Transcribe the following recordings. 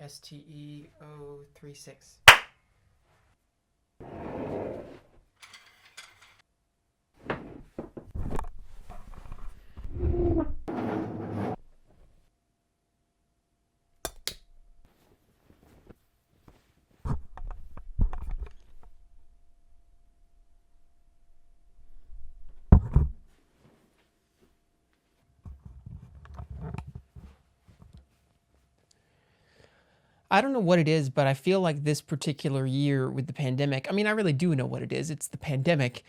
STE036. I don't know what it is, but I feel like this particular year with the pandemic, I mean, I really do know what it is. It's the pandemic.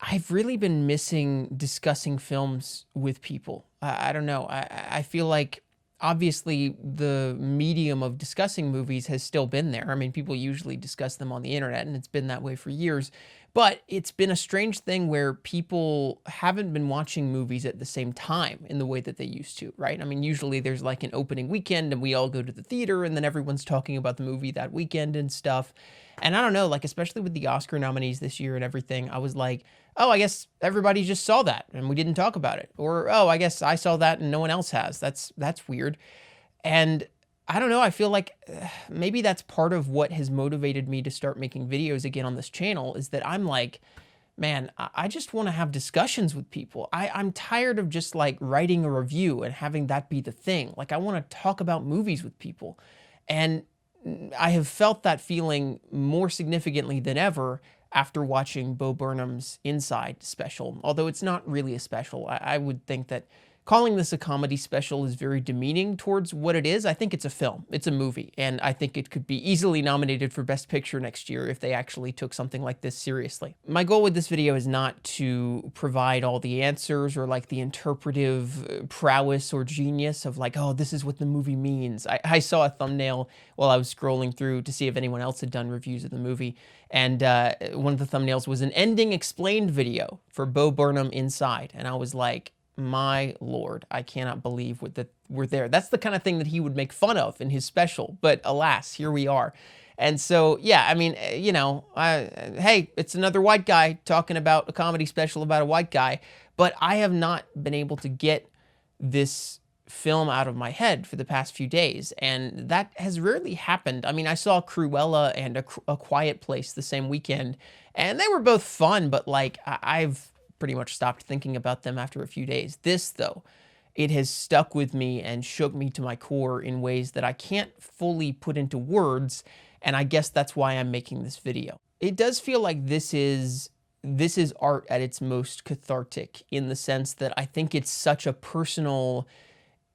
I've really been missing discussing films with people. I don't know. I feel like obviously the medium of discussing movies has still been there. I mean, people usually discuss them on the internet, and it's been that way for years. But it's been a strange thing where people haven't been watching movies at the same time in the way that they used to, right? I mean, usually there's like an opening weekend and we all go to the theater and then everyone's talking about the movie that weekend and stuff. And I don't know, like, especially with the Oscar nominees this year and everything, I was like, oh, I guess everybody just saw that and we didn't talk about it. Or, oh, I guess I saw that and no one else has. That's weird. And I don't know, I feel like maybe that's part of what has motivated me to start making videos again on this channel is that I'm like, man, I just want to have discussions with people. I'm tired of just like writing a review and having that be the thing. Like I want to talk about movies with people. And I have felt that feeling more significantly than ever after watching Bo Burnham's Inside special. Although it's not really a special, I would think that calling this a comedy special is very demeaning towards what it is. I think it's a film. It's a movie. And I think it could be easily nominated for Best Picture next year if they actually took something like this seriously. My goal with this video is not to provide all the answers or like the interpretive prowess or genius of like, oh, this is what the movie means. I saw a thumbnail while I was scrolling through to see if anyone else had done reviews of the movie. And one of the thumbnails was an ending explained video for Bo Burnham Inside. And I was like, my Lord, I cannot believe that we're there. That's the kind of thing that he would make fun of in his special, but alas, here we are. And so, yeah, I mean, you know, hey, it's another white guy talking about a comedy special about a white guy, but I have not been able to get this film out of my head for the past few days, and that has rarely happened. I mean, I saw Cruella and a Quiet Place the same weekend, and they were both fun, but like, I've pretty much stopped thinking about them after a few days. This, though, it has stuck with me and shook me to my core in ways that I can't fully put into words, and I guess that's why I'm making this video. It does feel like this is art at its most cathartic in the sense that I think it's such a personal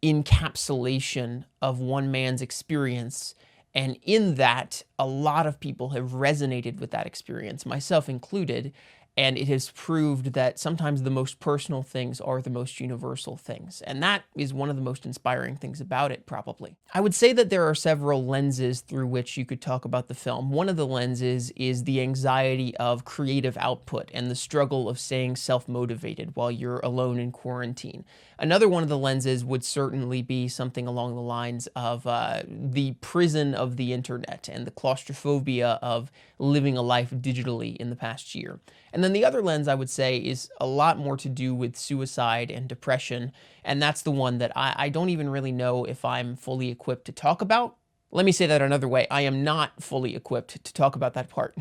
encapsulation of one man's experience. And in that, a lot of people have resonated with that experience, myself included. And it has proved that sometimes the most personal things are the most universal things. And that is one of the most inspiring things about it, probably. I would say that there are several lenses through which you could talk about the film. One of the lenses is the anxiety of creative output and the struggle of staying self-motivated while you're alone in quarantine. Another one of the lenses would certainly be something along the lines of the prison of the internet and the claustrophobia of living a life digitally in the past year. And then the other lens I would say is a lot more to do with suicide and depression, and that's the one that I don't even really know if I'm fully equipped to talk about. Let me say that another way. I am not fully equipped to talk about that part.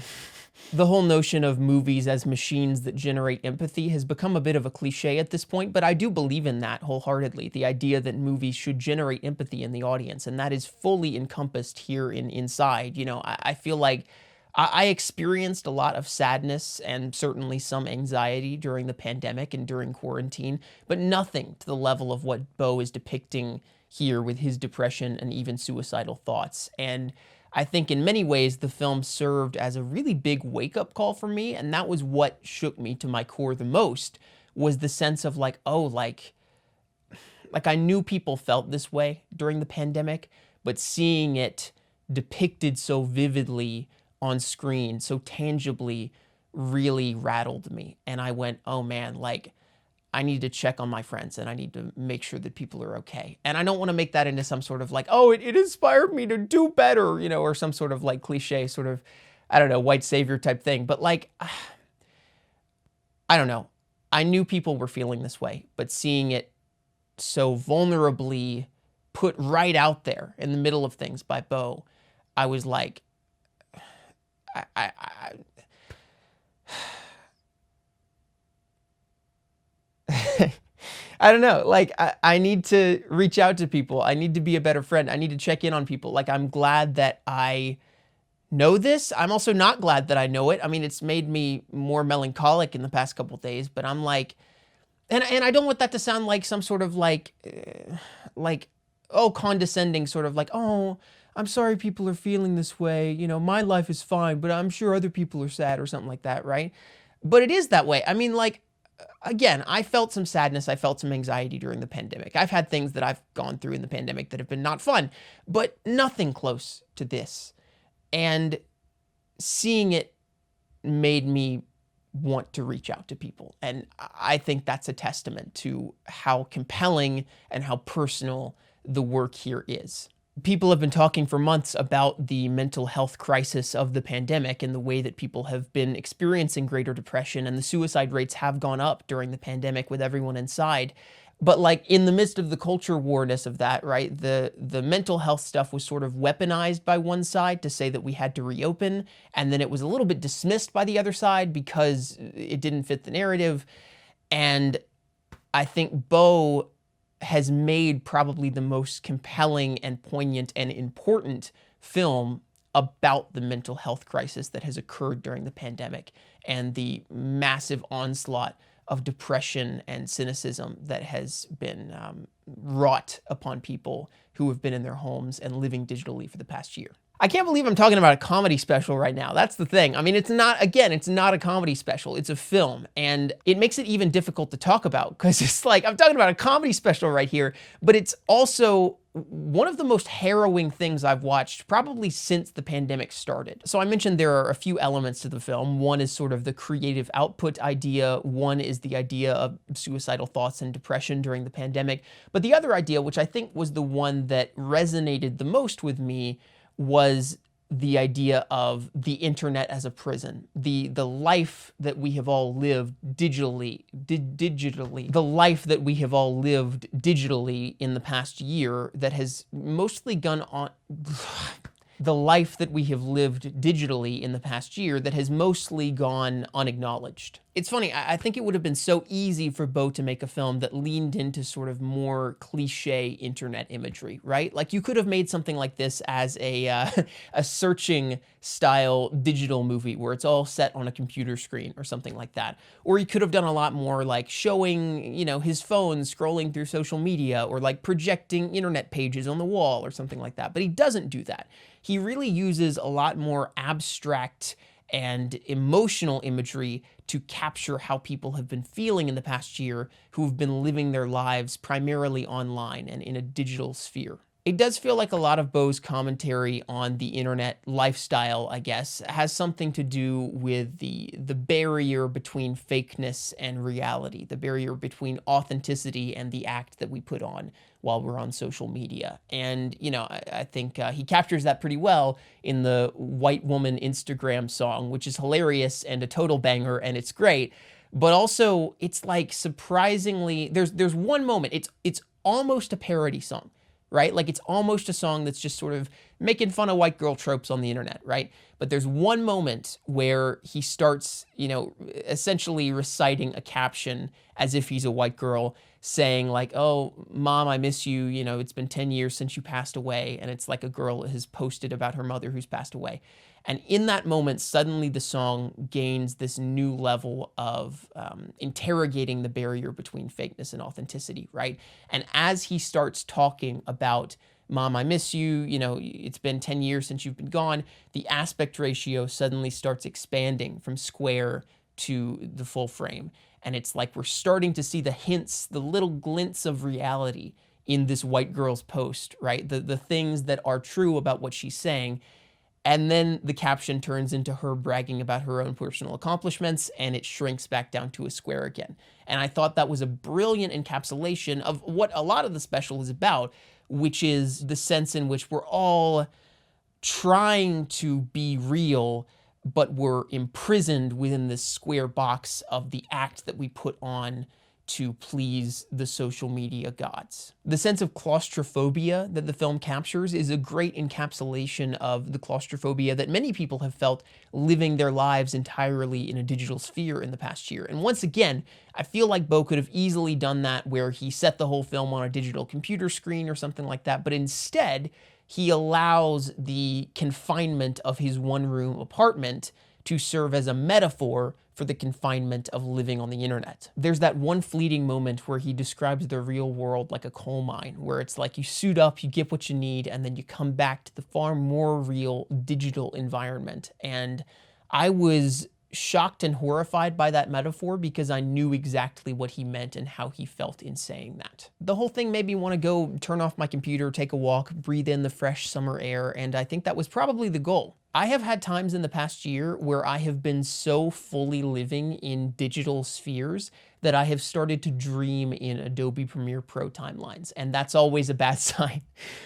The whole notion of movies as machines that generate empathy has become a bit of a cliche at this point, but I do believe in that wholeheartedly, the idea that movies should generate empathy in the audience, and that is fully encompassed here in Inside. You know, I feel like I experienced a lot of sadness and certainly some anxiety during the pandemic and during quarantine, but nothing to the level of what Bo is depicting here with his depression and even suicidal thoughts. And I think in many ways the film served as a really big wake-up call for me, and that was what shook me to my core the most, was the sense of like, oh, like I knew people felt this way during the pandemic, but seeing it depicted so vividly on screen, so tangibly, really rattled me. And I went, oh man, like, I need to check on my friends and I need to make sure that people are okay. And I don't want to make that into some sort of like, oh, it inspired me to do better, you know, or some sort of like cliche sort of, I don't know, white savior type thing. But like, I don't know. I knew people were feeling this way, but seeing it so vulnerably put right out there in the middle of things by Bo, I was like, I I don't know. Like, I need to reach out to people. I need to be a better friend. I need to check in on people. Like, I'm glad that I know this. I'm also not glad that I know it. I mean, it's made me more melancholic in the past couple days, but I'm like, and I don't want that to sound like some sort of like, oh, condescending sort of like, oh, I'm sorry people are feeling this way. You know, my life is fine, but I'm sure other people are sad or something like that, right? But it is that way. I mean, like, again, I felt some sadness. I felt some anxiety during the pandemic. I've had things that I've gone through in the pandemic that have been not fun, but nothing close to this. And seeing it made me want to reach out to people. And I think that's a testament to how compelling and how personal the work here is. People have been talking for months about the mental health crisis of the pandemic and the way that people have been experiencing greater depression, and the suicide rates have gone up during the pandemic with everyone inside. But like in the midst of the culture warness of that, right, the mental health stuff was sort of weaponized by one side to say that we had to reopen, and then it was a little bit dismissed by the other side because it didn't fit the narrative. And I think Bo has made probably the most compelling and poignant and important film about the mental health crisis that has occurred during the pandemic and the massive onslaught of depression and cynicism that has been wrought upon people who have been in their homes and living digitally for the past year. I can't believe I'm talking about a comedy special right now. That's the thing. I mean, it's not a comedy special. It's a film. And it makes it even difficult to talk about because it's like, I'm talking about a comedy special right here, but it's also one of the most harrowing things I've watched probably since the pandemic started. So I mentioned there are a few elements to the film. One is sort of the creative output idea. One is the idea of suicidal thoughts and depression during the pandemic. But the other idea, which I think was the one that resonated the most with me, was the idea of the internet as a prison, the life that we have all lived digitally, the life that we have all lived digitally in the past year that has mostly gone on. The life that we have lived digitally in the past year that has mostly gone unacknowledged. It's funny, I think it would have been so easy for Bo to make a film that leaned into sort of more cliche internet imagery, right? Like you could have made something like this as a searching style digital movie where it's all set on a computer screen or something like that. Or he could have done a lot more like showing, you know, his phone scrolling through social media or like projecting internet pages on the wall or something like that. But he doesn't do that. He really uses a lot more abstract and emotional imagery to capture how people have been feeling in the past year who have been living their lives primarily online and in a digital sphere. It does feel like a lot of Bo's commentary on the internet lifestyle, I guess, has something to do with the barrier between fakeness and reality, the barrier between authenticity and the act that we put on while we're on social media. And, you know, I think he captures that pretty well in the White Woman Instagram song, which is hilarious and a total banger, and it's great. But also, it's like surprisingly, there's one moment, it's almost a parody song, right? Like it's almost a song that's just sort of making fun of white girl tropes on the internet, right? But there's one moment where he starts, you know, essentially reciting a caption as if he's a white girl saying like, oh, mom, I miss you. You know, it's been 10 years since you passed away. And it's like a girl has posted about her mother who's passed away. And in that moment, suddenly the song gains this new level of interrogating the barrier between fakeness and authenticity, right? And as he starts talking about, mom, I miss you, you know, it's been 10 years since you've been gone, the aspect ratio suddenly starts expanding from square to the full frame. And it's like we're starting to see the hints, the little glints of reality in this white girl's post, right? The things that are true about what she's saying. And then the caption turns into her bragging about her own personal accomplishments, and it shrinks back down to a square again. And I thought that was a brilliant encapsulation of what a lot of the special is about, which is the sense in which we're all trying to be real, but we're imprisoned within this square box of the act that we put on to please the social media gods. The sense of claustrophobia that the film captures is a great encapsulation of the claustrophobia that many people have felt living their lives entirely in a digital sphere in the past year. And once again, I feel like Bo could have easily done that where he set the whole film on a digital computer screen or something like that, but instead, he allows the confinement of his one-room apartment to serve as a metaphor for the confinement of living on the internet. There's that one fleeting moment where he describes the real world like a coal mine, where it's like you suit up, you get what you need, and then you come back to the far more real digital environment. And I was shocked and horrified by that metaphor because I knew exactly what he meant and how he felt in saying that. The whole thing made me want to go turn off my computer, take a walk, breathe in the fresh summer air, and I think that was probably the goal. I have had times in the past year where I have been so fully living in digital spheres that I have started to dream in Adobe Premiere Pro timelines, and that's always a bad sign.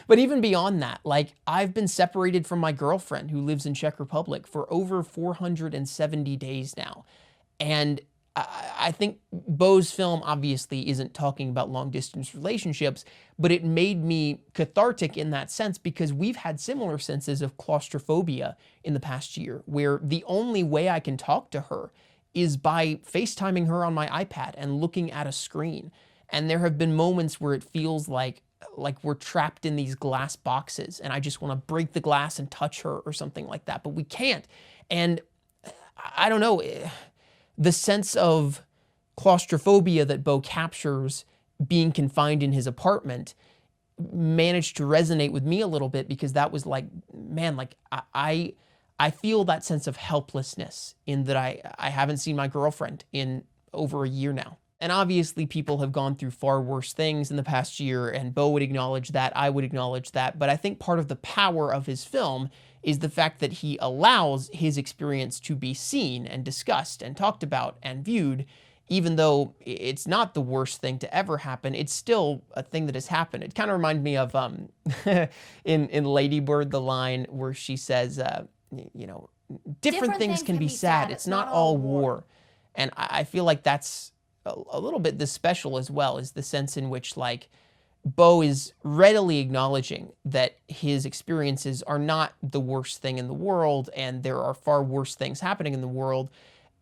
But even beyond that, like, I've been separated from my girlfriend who lives in Czech Republic for over 470 days now, and I think Bo's film obviously isn't talking about long distance relationships, but it made me cathartic in that sense because we've had similar senses of claustrophobia in the past year, where the only way I can talk to her is by FaceTiming her on my iPad and looking at a screen. And there have been moments where it feels like we're trapped in these glass boxes and I just want to break the glass and touch her or something like that, but we can't. And I don't know, the sense of claustrophobia that Bo captures being confined in his apartment managed to resonate with me a little bit because that was like, man, like I feel that sense of helplessness in that I haven't seen my girlfriend in over a year now. And obviously people have gone through far worse things in the past year, and Bo would acknowledge that, I would acknowledge that, but I think part of the power of his film is the fact that he allows his experience to be seen and discussed and talked about and viewed, even though it's not the worst thing to ever happen, it's still a thing that has happened. It kind of reminds me of in Lady Bird, the line where she says, you know, different things can be sad. It's not all war. And I feel like that's a little bit this special as well, is the sense in which, like, Bo is readily acknowledging that his experiences are not the worst thing in the world, and there are far worse things happening in the world,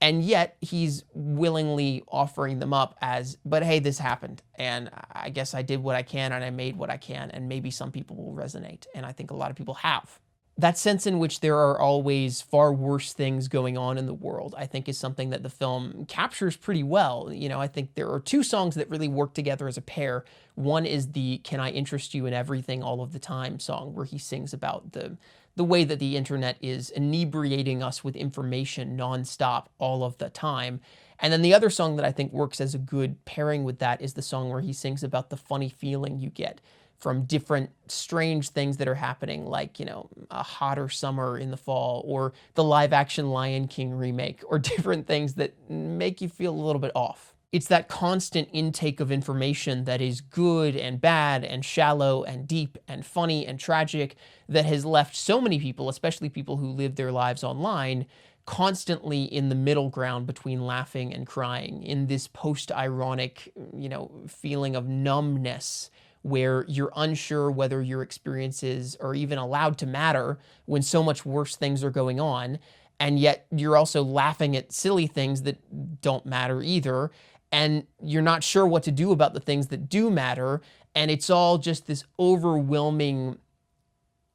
and yet he's willingly offering them up as, but hey, this happened, and I guess I did what I can, and I made what I can, and maybe some people will resonate, and I think a lot of people have. That sense in which there are always far worse things going on in the world, I think, is something that the film captures pretty well. You know, I think there are two songs that really work together as a pair. One is the Can I Interest You in Everything All of the Time song, where he sings about the way that the internet is inebriating us with information nonstop all of the time. And then the other song that I think works as a good pairing with that is the song where he sings about the funny feeling you get from different strange things that are happening, like, you know, a hotter summer in the fall, or the live action Lion King remake, or different things that make you feel a little bit off. It's that constant intake of information that is good and bad and shallow and deep and funny and tragic that has left so many people, especially people who live their lives online, constantly in the middle ground between laughing and crying, in this post-ironic, you know, feeling of numbness, where you're unsure whether your experiences are even allowed to matter when so much worse things are going on, and yet you're also laughing at silly things that don't matter either, and you're not sure what to do about the things that do matter, and it's all just this overwhelming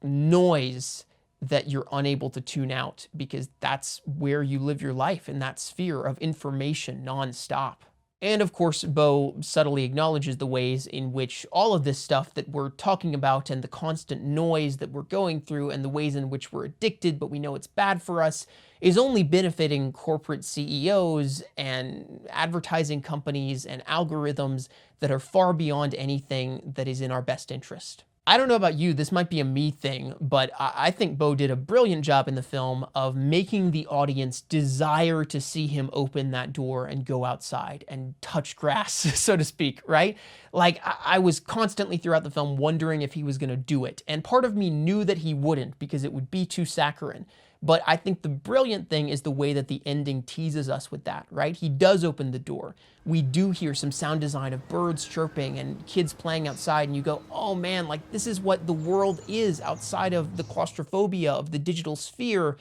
noise that you're unable to tune out, because that's where you live your life, in that sphere of information nonstop. And of course, Bo subtly acknowledges the ways in which all of this stuff that we're talking about, and the constant noise that we're going through, and the ways in which we're addicted but we know it's bad for us, is only benefiting corporate CEOs and advertising companies and algorithms that are far beyond anything that is in our best interest. I don't know about you, this might be a me thing, but I think Bo did a brilliant job in the film of making the audience desire to see him open that door and go outside and touch grass, so to speak, right? Like, I was constantly throughout the film wondering if he was going to do it, and part of me knew that he wouldn't because it would be too saccharine. But I think the brilliant thing is the way that the ending teases us with that, right? He does open the door. We do hear some sound design of birds chirping and kids playing outside, and you go, oh man, like this is what the world is outside of the claustrophobia of the digital sphere.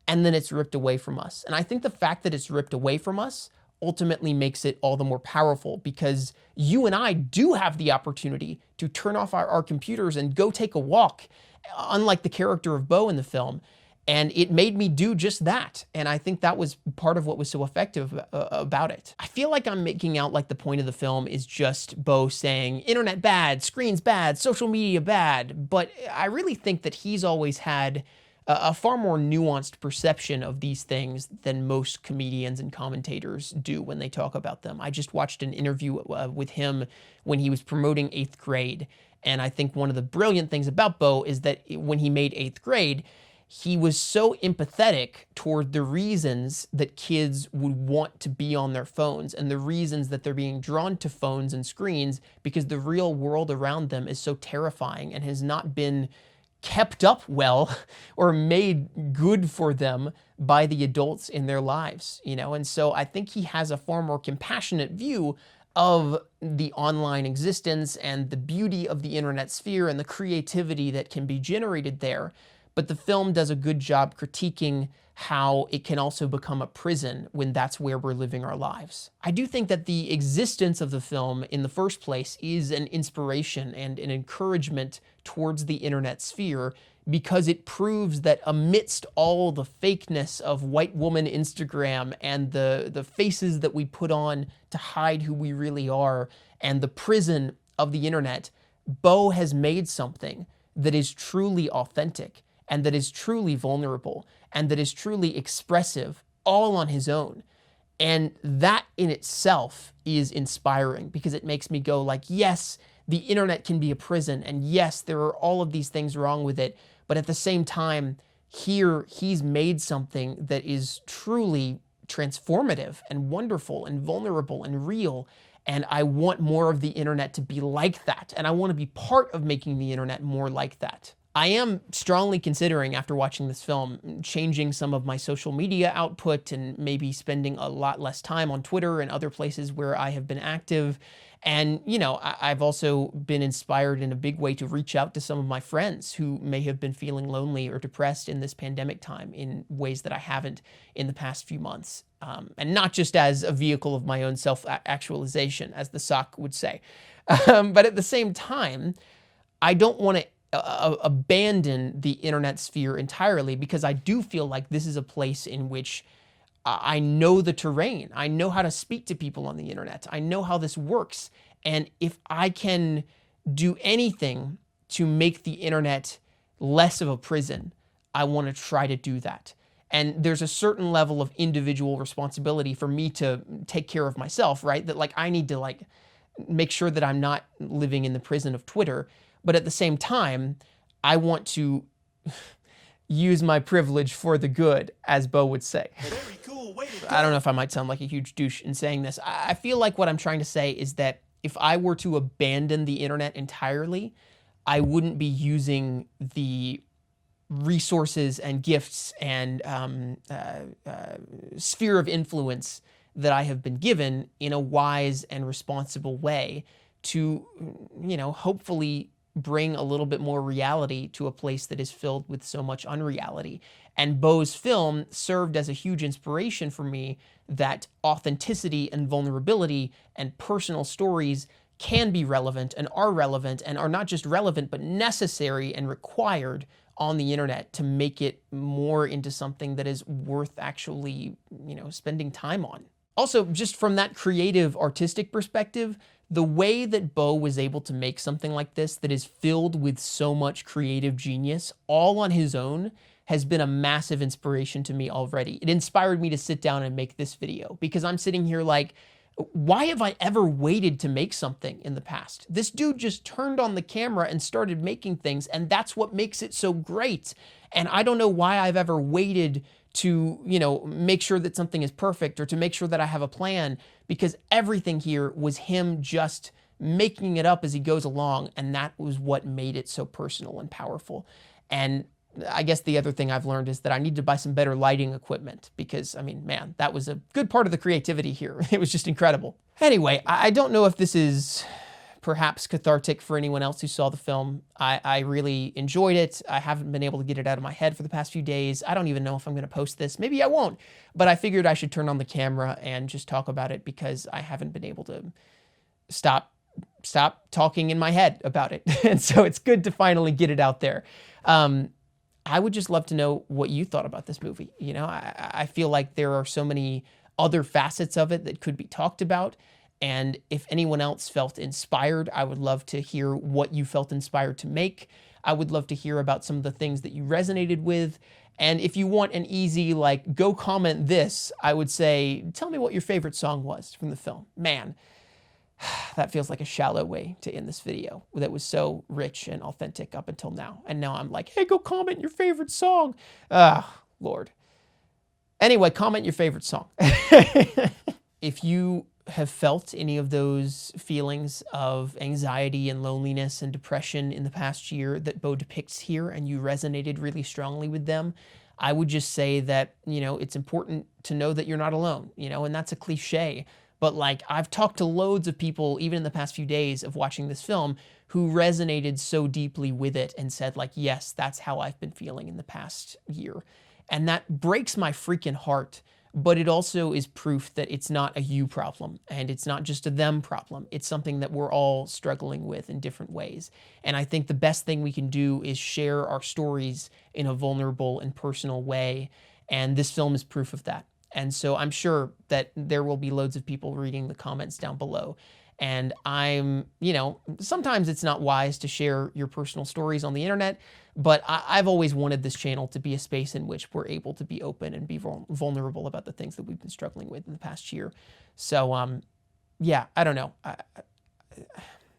And then it's ripped away from us. And I think the fact that it's ripped away from us ultimately makes it all the more powerful, because you and I do have the opportunity to turn off our computers and go take a walk, unlike the character of Bo in the film. And it made me do just that. And I think that was part of what was so effective about it. I feel like I'm making out like the point of the film is just Bo saying, internet bad, screens bad, social media bad. But I really think that he's always had a far more nuanced perception of these things than most comedians and commentators do when they talk about them. I just watched an interview with him when he was promoting 8th grade. And I think one of the brilliant things about Bo is that when he made 8th grade, he was so empathetic toward the reasons that kids would want to be on their phones and the reasons that they're being drawn to phones and screens, because the real world around them is so terrifying and has not been kept up well or made good for them by the adults in their lives, you know? And so I think he has a far more compassionate view of the online existence and the beauty of the internet sphere and the creativity that can be generated there. But the film does a good job critiquing how it can also become a prison when that's where we're living our lives. I do think that the existence of the film in the first place is an inspiration and an encouragement towards the internet sphere, because it proves that amidst all the fakeness of white woman Instagram and the faces that we put on to hide who we really are and the prison of the internet, Bo has made something that is truly authentic and that is truly vulnerable and that is truly expressive, all on his own. And that in itself is inspiring, because it makes me go like, yes, the internet can be a prison, and yes, there are all of these things wrong with it, but at the same time, here he's made something that is truly transformative and wonderful and vulnerable and real. And I want more of the internet to be like that. And I want to be part of making the internet more like that. I am strongly considering, after watching this film, changing some of my social media output and maybe spending a lot less time on Twitter and other places where I have been active. And, you know, I've also been inspired in a big way to reach out to some of my friends who may have been feeling lonely or depressed in this pandemic time in ways that I haven't in the past few months. And not just as a vehicle of my own self-actualization, as the sock would say. But at the same time, I don't want to abandon the internet sphere entirely, because I do feel like this is a place in which I know the terrain. I know how to speak to people on the internet. I know how this works. And if I can do anything to make the internet less of a prison, I want to try to do that. And there's a certain level of individual responsibility for me to take care of myself, right? That like I need to like make sure that I'm not living in the prison of Twitter. But at the same time, I want to use my privilege for the good, as Bo would say. Very cool. Way to go. I don't know if I might sound like a huge douche in saying this. I feel like what I'm trying to say is that if I were to abandon the internet entirely, I wouldn't be using the resources and gifts and sphere of influence that I have been given in a wise and responsible way to, you know, hopefully bring a little bit more reality to a place that is filled with so much unreality. And Bo's film served as a huge inspiration for me that authenticity and vulnerability and personal stories can be relevant and are not just relevant, but necessary and required on the internet to make it more into something that is worth actually, you know, spending time on. Also, just from that creative, artistic perspective, the way that Bo was able to make something like this that is filled with so much creative genius all on his own has been a massive inspiration to me already. It inspired me to sit down and make this video, because I'm sitting here like, why have I ever waited to make something in the past? This dude just turned on the camera and started making things, and that's what makes it so great. And I don't know why I've ever waited to, you know, make sure that something is perfect or to make sure that I have a plan, because everything here was him just making it up as he goes along, and that was what made it so personal and powerful. And I guess the other thing I've learned is that I need to buy some better lighting equipment because, I mean, man, that was a good part of the creativity here. It was just incredible. Anyway, I don't know if this is perhaps cathartic for anyone else who saw the film. I really enjoyed it. I haven't been able to get it out of my head for the past few days. I don't even know if I'm going to post this. Maybe I won't. But I figured I should turn on the camera and just talk about it because I haven't been able to stop talking in my head about it. And so it's good to finally get it out there. I would just love to know what you thought about this movie. You know, I feel like there are so many other facets of it that could be talked about. And if anyone else felt inspired, I would love to hear what you felt inspired to make. I would love to hear about some of the things that you resonated with. And if you want an easy, like, go comment this, I would say, tell me what your favorite song was from the film. Man, that feels like a shallow way to end this video that was so rich and authentic up until now. And now I'm like, hey, go comment your favorite song. Ah, Lord. Anyway, comment your favorite song. If you have felt any of those feelings of anxiety and loneliness and depression in the past year that Beau depicts here, and you resonated really strongly with them, I would just say that, you know, it's important to know that you're not alone, you know, and that's a cliche. But like, I've talked to loads of people, even in the past few days of watching this film, who resonated so deeply with it and said like, yes, that's how I've been feeling in the past year. And that breaks my freaking heart. But it also is proof that it's not a you problem and it's not just a them problem. It's something that we're all struggling with in different ways. And I think the best thing we can do is share our stories in a vulnerable and personal way. And this film is proof of that. And so I'm sure that there will be loads of people reading the comments down below. And I'm, you know, sometimes it's not wise to share your personal stories on the internet, but I've always wanted this channel to be a space in which we're able to be open and be vulnerable about the things that we've been struggling with in the past year. So, yeah, I don't know.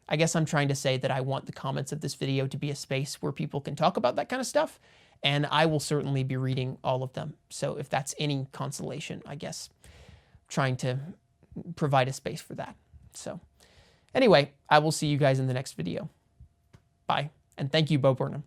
I guess I'm trying to say that I want the comments of this video to be a space where people can talk about that kind of stuff. And I will certainly be reading all of them. So if that's any consolation, I guess, trying to provide a space for that. So anyway, I will see you guys in the next video. Bye. And thank you, Bo Burnham.